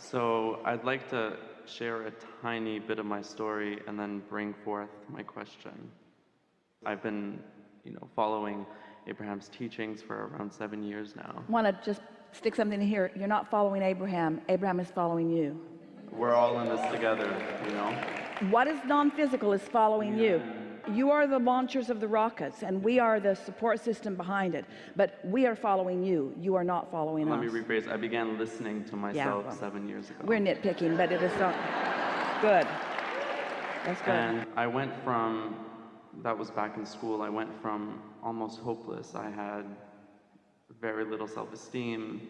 So I'd like to share a tiny bit of my story and then bring forth my question. I've been, following Abraham's teachings for around 7 years now. I want to just stick something in here. You're not following Abraham. Abraham is following you. We're all in this together, What is non-physical is following you. You are the launchers of the rockets, and we are the support system behind it. But we are following you. You are not following us. Let me rephrase. I began listening to myself 7 years ago. We're nitpicking, but it is so good. That's good. And I went from, that was back in school, I went from almost hopeless. I had very little self-esteem.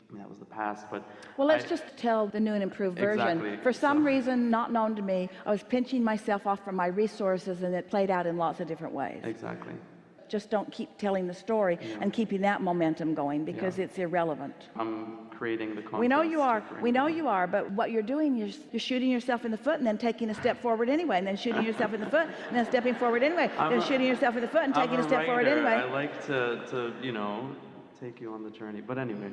I mean, that was the past, but... Well, let's just tell the new and improved version. Exactly. For some reason, not known to me, I was pinching myself off from my resources, and it played out in lots of different ways. Exactly. Just don't keep telling the story and keeping that momentum going, because it's irrelevant. I'm creating the confidence. We know you are. We know you are, but what you're doing, you're shooting yourself in the foot and then taking a step forward anyway, and then shooting yourself in the foot and then stepping forward anyway, then shooting yourself in the foot and taking a step forward anyway. I like to take you on the journey, but anyway.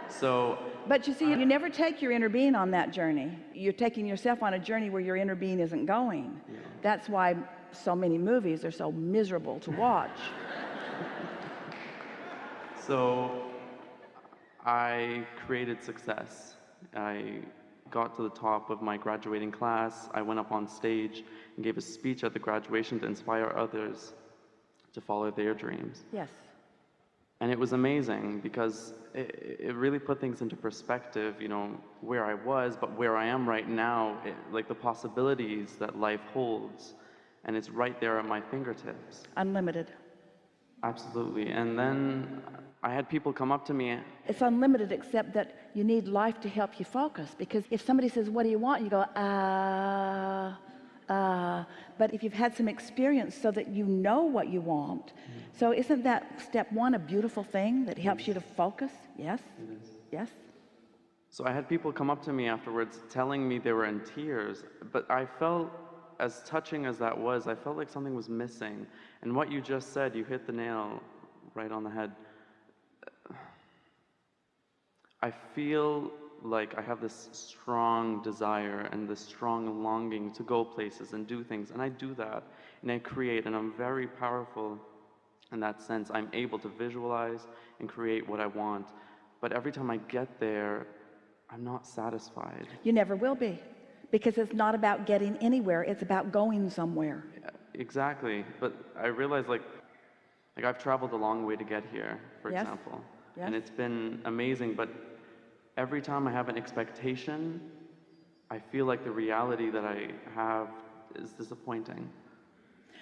So, but you see, you never take your inner being on that journey. You're taking yourself on a journey where your inner being isn't going. Yeah. That's why so many movies are so miserable to watch. So I created success. I got to the top of my graduating class. I went up on stage and gave a speech at the graduation to inspire others to follow their dreams. Yes. And it was amazing because it really put things into perspective, where I was, but where I am right now, like the possibilities that life holds. And it's right there at my fingertips. Unlimited. Absolutely. And then I had people come up to me. It's unlimited, except that you need life to help you focus. Because if somebody says, what do you want? You go, but if you've had some experience so that you know what you want, so isn't that step one a beautiful thing that helps you to focus? Yes? It is. Yes? So I had people come up to me afterwards telling me they were in tears, but I felt, as touching as that was, I felt like something was missing. And what you just said, you hit the nail right on the head. I feel like I have this strong desire and this strong longing to go places and do things, and I do that, and I create, and I'm very powerful in that sense. I'm able to visualize and create what I want, but every time I get there, I'm not satisfied. You never will be, because it's not about getting anywhere, it's about going somewhere. Yeah, exactly, but I realize like I've traveled a long way to get here, for example, and it's been amazing, but every time I have an expectation, I feel like the reality that I have is disappointing.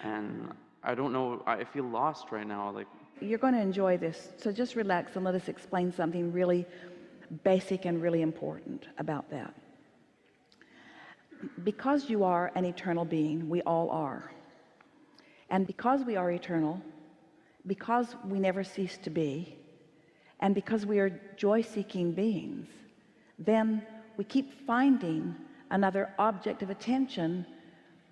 And I don't know, I feel lost right now. You're going to enjoy this, so just relax and let us explain something really basic and really important about that. Because you are an eternal being, we all are. And because we are eternal, because we never cease to be, and because we are joy-seeking beings, then we keep finding another object of attention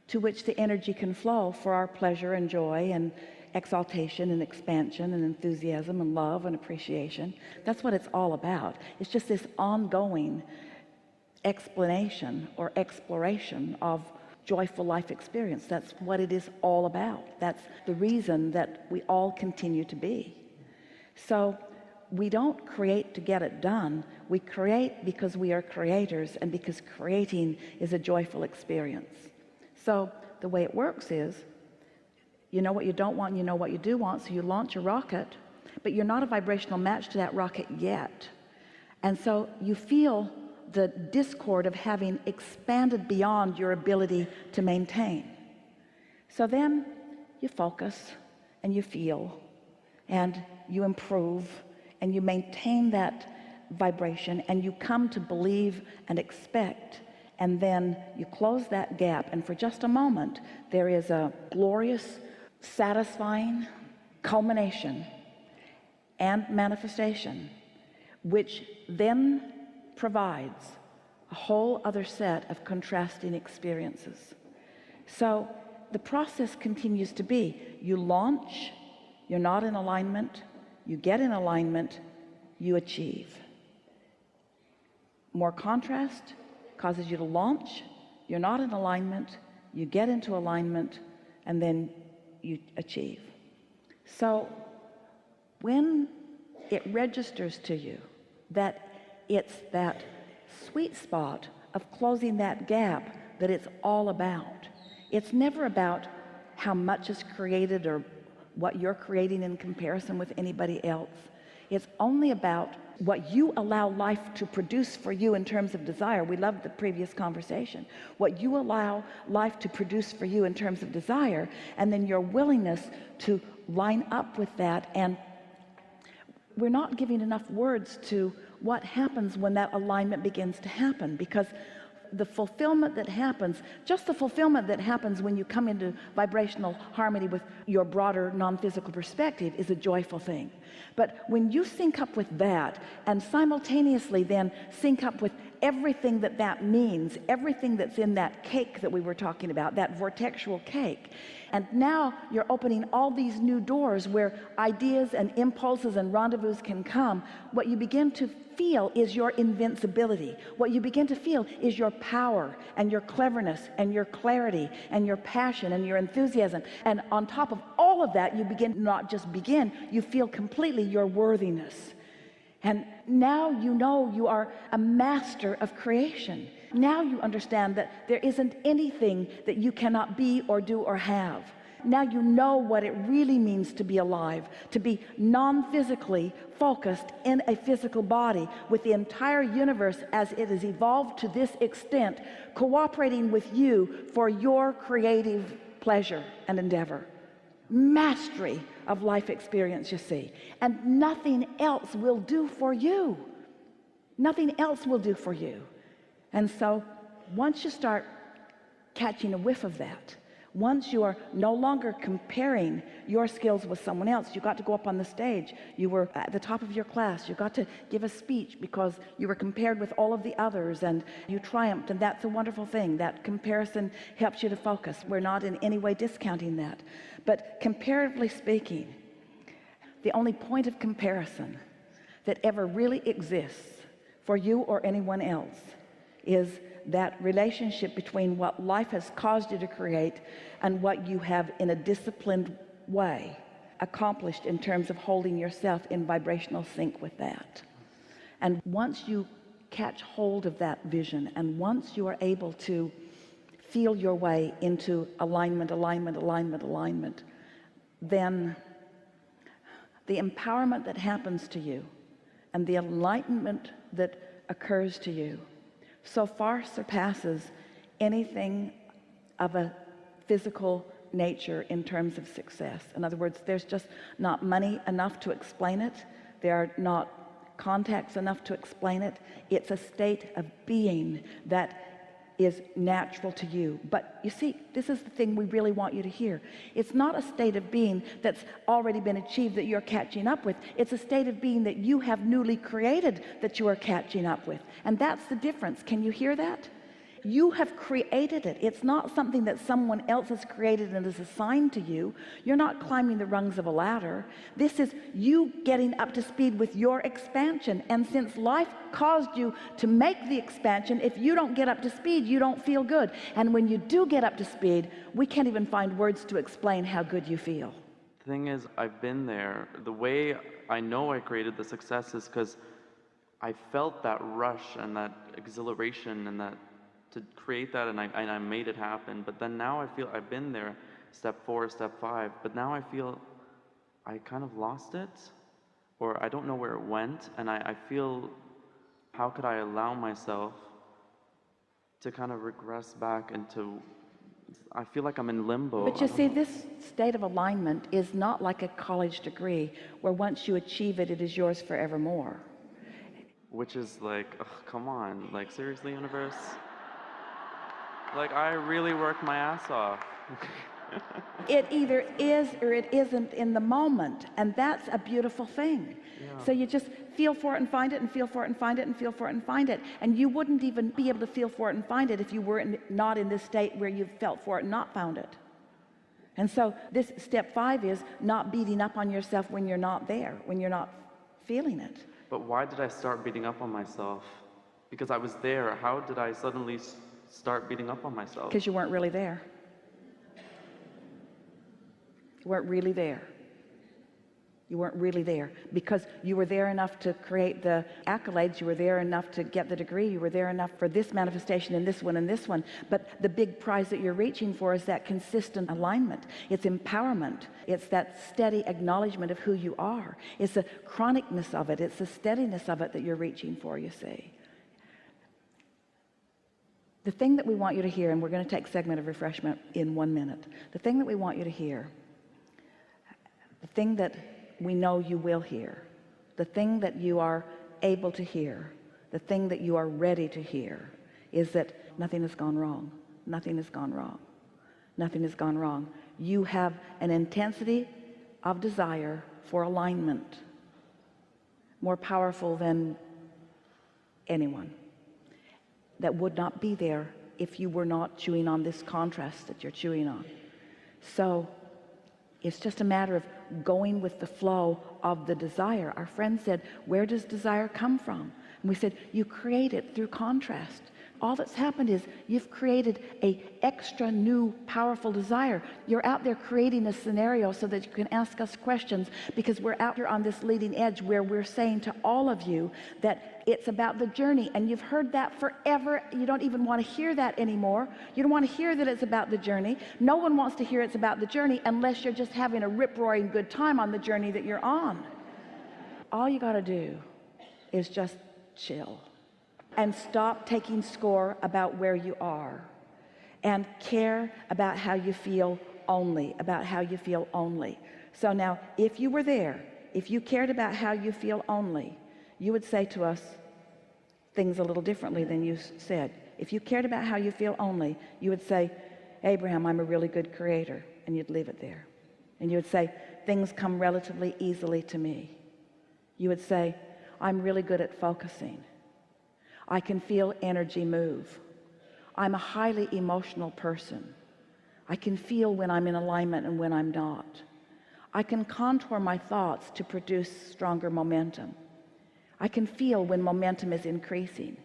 to which the energy can flow for our pleasure and joy and exaltation and expansion and enthusiasm and love and appreciation. That's what it's all about. It's just this ongoing explanation or exploration of joyful life experience. That's what it is all about. That's the reason that we all continue to be. So we don't create to get it done. We create because we are creators, and because creating is a joyful experience. So the way it works is, you know what you don't want, and you know what you do want, so you launch a rocket, but you're not a vibrational match to that rocket yet. And so you feel the discord of having expanded beyond your ability to maintain. So then you focus and you feel and you improve and you maintain that vibration, and you come to believe and expect, and then you close that gap, and for just a moment there is a glorious, satisfying culmination and manifestation, which then provides a whole other set of contrasting experiences. So the process continues to be, you launch, you're not in alignment, you get in alignment, you achieve. More contrast causes you to launch. You're not in alignment. You get into alignment, and then you achieve. So when it registers to you that it's that sweet spot of closing that gap that it's all about, it's never about how much is created or what you're creating in comparison with anybody else. It's only about what you allow life to produce for you in terms of desire. We loved the previous conversation. What you allow life to produce for you in terms of desire, and then your willingness to line up with that. And we're not giving enough words to what happens when that alignment begins to happen, because the fulfillment that happens, just the fulfillment that happens when you come into vibrational harmony with your broader non-physical perspective, is a joyful thing. But when you sync up with that, and simultaneously then sync up with everything that that means, everything that's in that cake that we were talking about, that vortexual cake, and now you're opening all these new doors where ideas and impulses and rendezvous can come, what you begin to feel is your invincibility. What you begin to feel is your power and your cleverness and your clarity and your passion and your enthusiasm. And on top of all of that, you begin, not just begin, you feel completely your worthiness. And now you know you are a master of creation. Now you understand that there isn't anything that you cannot be or do or have. Now you know what it really means to be alive, to be non-physically focused in a physical body with the entire universe as it has evolved to this extent, cooperating with you for your creative pleasure and endeavor. Mastery of life experience, you see. And nothing else will do for you. Nothing else will do for you. And so once you start catching a whiff of that, once you are no longer comparing your skills with someone else, you got to go up on the stage, you were at the top of your class, you got to give a speech because you were compared with all of the others and you triumphed, and that's a wonderful thing. That comparison helps you to focus. We're not in any way discounting that. But comparatively speaking, the only point of comparison that ever really exists for you or anyone else is that relationship between what life has caused you to create and what you have in a disciplined way accomplished in terms of holding yourself in vibrational sync with that. And once you catch hold of that vision, and once you are able to feel your way into alignment, then the empowerment that happens to you and the enlightenment that occurs to you so far surpasses anything of a physical nature in terms of success. In other words, there's just not money enough to explain it. There are not contacts enough to explain it. It's a state of being that is natural to you. But you see, this is the thing we really want you to hear. It's not a state of being that's already been achieved that you're catching up with. It's a state of being that you have newly created that you are catching up with. And that's the difference. Can you hear that? You have created it. It's not something that someone else has created and is assigned to you. You're not climbing the rungs of a ladder. This is you getting up to speed with your expansion. And since life caused you to make the expansion, if you don't get up to speed, you don't feel good. And when you do get up to speed, we can't even find words to explain how good you feel. The thing is, I've been there. The way I know I created the success is because I felt that rush and that exhilaration and that to create that, and I made it happen. But then now I feel I've been there, step 4, step 5, but now I feel I kind of lost it, or I don't know where it went, and I feel, how could I allow myself to kind of regress back into, I feel like I'm in limbo. But you see, this state of alignment is not like a college degree where once you achieve it, it is yours forevermore. Which is like, ugh, come on, like seriously, universe? Like, I really worked my ass off. It either is or it isn't in the moment, and that's a beautiful thing. Yeah. So you just feel for it and find it and feel for it and find it and feel for it and find it, and you wouldn't even be able to feel for it and find it if you were not in this state where you've felt for it and not found it. And so this step 5 is not beating up on yourself when you're not there, when you're not feeling it. But why did I start beating up on myself? Because I was there, how did I suddenly start beating up on myself? Because you weren't really there. You weren't really there. You weren't really there, because you were there enough to create the accolades. You were there enough to get the degree. You were there enough for this manifestation and this one and this one. But the big prize that you're reaching for is that consistent alignment. It's empowerment. It's that steady acknowledgement of who you are. It's the chronicness of it. It's the steadiness of it that you're reaching for, you see. The thing that we want you to hear, and we're going to take a segment of refreshment in 1 minute. The thing that we want you to hear, the thing that we know you will hear, the thing that you are able to hear, the thing that you are ready to hear, is that nothing has gone wrong. Nothing has gone wrong. Nothing has gone wrong. You have an intensity of desire for alignment more powerful than anyone, that would not be there if you were not chewing on this contrast that you're chewing on. So it's just a matter of going with the flow of the desire. Our friend said, where does desire come from? And we said, you create it through contrast. All that's happened is you've created a extra new powerful desire. You're out there creating a scenario so that you can ask us questions, because we're out here on this leading edge where we're saying to all of you that it's about the journey. And you've heard that forever. You don't even want to hear that anymore. You don't want to hear that it's about the journey. No one wants to hear it's about the journey unless you're just having a rip-roaring good time on the journey that you're on. All you got to do is just chill and stop taking score about where you are, and care about how you feel only, about how you feel only. So now, if you were there, if you cared about how you feel only, you would say to us things a little differently than you said. If you cared about how you feel only, you would say, Abraham, I'm a really good creator, and you'd leave it there. And you would say, things come relatively easily to me. You would say, I'm really good at focusing. I can feel energy move. I'm a highly emotional person. I can feel when I'm in alignment and when I'm not. I can contour my thoughts to produce stronger momentum. I can feel when momentum is increasing.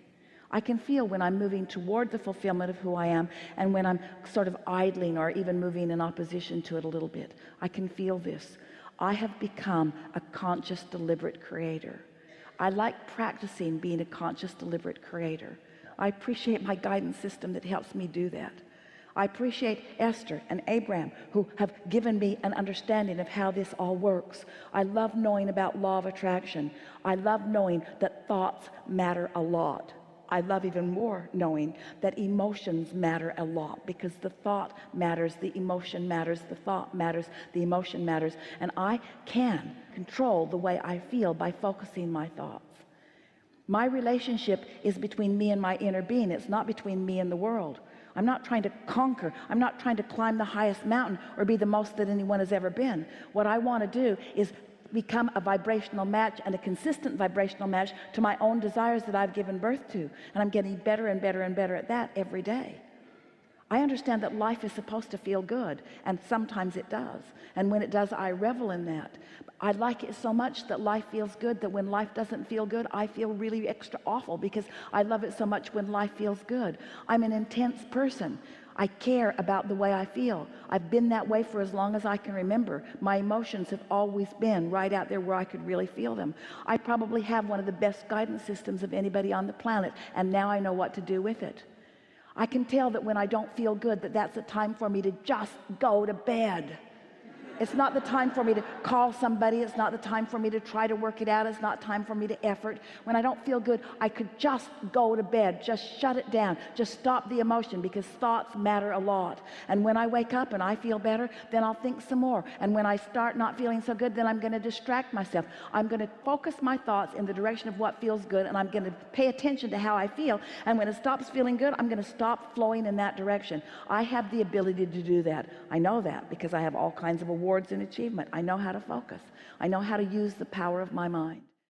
I can feel when I'm moving toward the fulfillment of who I am, and when I'm sort of idling or even moving in opposition to it a little bit. I can feel this. I have become a conscious, deliberate creator. I like practicing being a conscious, deliberate creator. I appreciate my guidance system that helps me do that. I appreciate Esther and Abraham, who have given me an understanding of how this all works. I love knowing about law of attraction. I love knowing that thoughts matter a lot. I love even more knowing that emotions matter a lot, because the thought matters, the emotion matters, the thought matters, the emotion matters, and I can control the way I feel by focusing my thoughts. My relationship is between me and my inner being. It's not between me and the world. I'm not trying to conquer. I'm not trying to climb the highest mountain or be the most that anyone has ever been. What I want to do is become a vibrational match, and a consistent vibrational match to my own desires that I've given birth to, and I'm getting better and better and better at that every day. I understand that life is supposed to feel good, and sometimes it does, and when it does, I revel in that. I like it so much that life feels good, that when life doesn't feel good, I feel really extra awful, because I love it so much when life feels good. I'm an intense person. I care about the way I feel. I've been that way for as long as I can remember. My emotions have always been right out there where I could really feel them. I probably have one of the best guidance systems of anybody on the planet, and now I know what to do with it. I can tell that when I don't feel good, that's a time for me to just go to bed. It's not the time for me to call somebody. It's not the time for me to try to work it out. It's not time for me to effort. When I don't feel good, I could just go to bed, just shut it down, just stop the emotion, because thoughts matter a lot. And when I wake up and I feel better, then I'll think some more. And when I start not feeling so good, then I'm going to distract myself. I'm going to focus my thoughts in the direction of what feels good, and I'm going to pay attention to how I feel. And when it stops feeling good, I'm going to stop flowing in that direction. I have the ability to do that. I know that because I have all kinds of awards and achievement. I know how to focus. I know how to use the power of my mind.